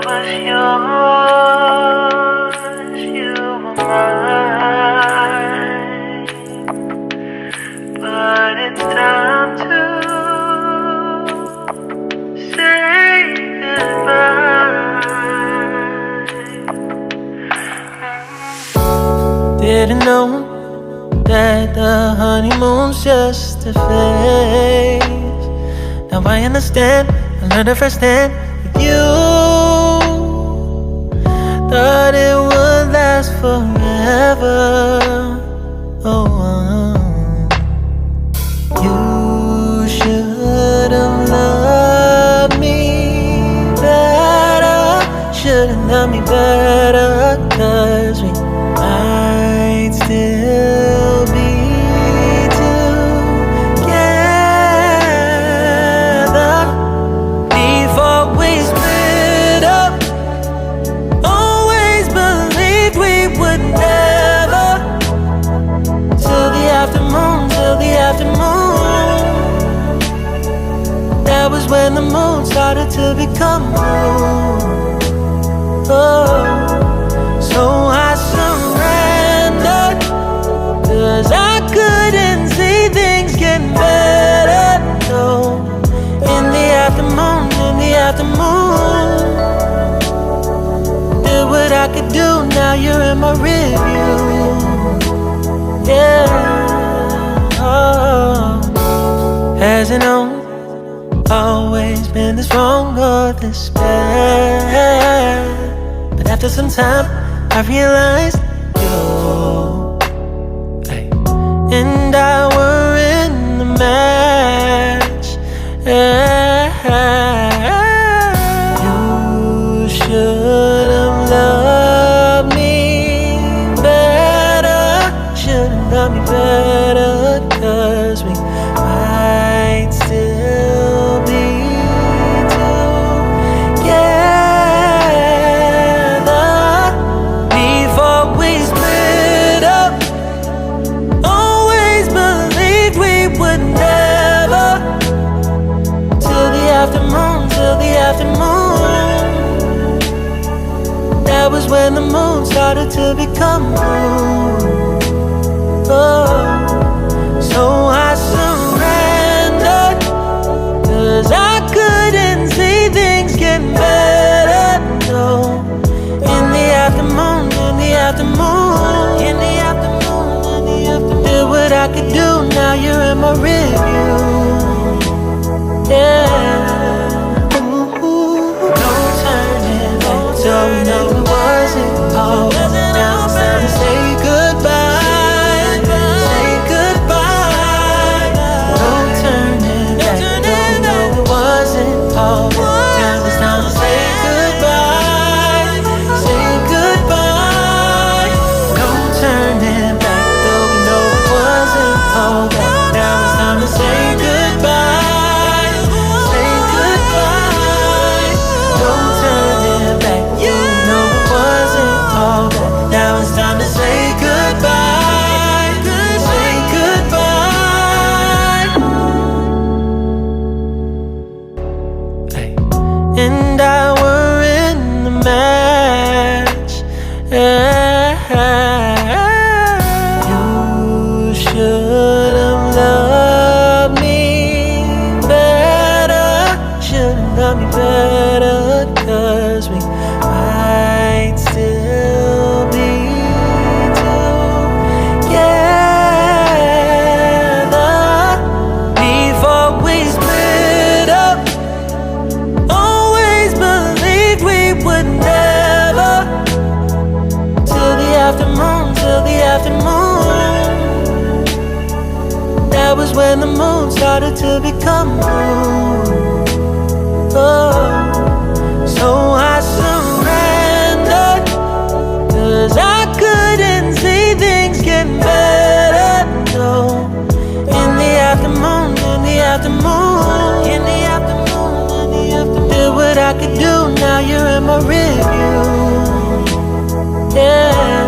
was yours, you were mine. But it's time to say goodbye. Didn't know that the honeymoon's just a phase. Now I understand, I learned it firsthand with you. Thought it would last forever. Oh, you should have loved me better. Should have loved me better, 'cause we might still be together before we split up. Always believed we would never. Till the afternoon, till the afternoon. That was when the moon started to become moon. Oh, so I surrendered, 'cause I couldn't see things getting better. No, in the afternoon, in the afternoon. Did what I could do, now you're in my rearview. Yeah, oh. Hasn't always been this wrong or this bad, but after some time I realized you and I were in the match. You should have loved me better. Should have loved me better, 'cause we might still be together before we split up. Always believed we would never. Till the afternoon, till the afternoon. That was when the moon started to become moon. Oh, so I surrendered, 'cause I couldn't see things getting better. No, in the afternoon, in the afternoon, in the afternoon, in the afternoon. Did what I could do, now you're in my rearview. Yeah, ooh, no turning back. So we know it wasn't all. Now it's time to say goodbye. Say goodbye. No turning back. Don't know it wasn't all. Now it's time to say goodbye. Say goodbye. No turning back. Though we know it wasn't all. Now it's time to say goodbye. Say goodbye. No turning back. You know it wasn't all. Now it's time to say goodbye. Say goodbye. Hey. And I were in the match. You should have loved me better. Should have loved me better, 'cause we might still be together before we split up. Always believed we would never. Till the afternoon, till the afternoon. That was when the moon started to become moon. Oh, so I surrendered, 'cause I couldn't see things getting better. No, in the afternoon, in the afternoon, in the afternoon, in the afternoon. Did what I could do, now you're in my rearview. Yeah.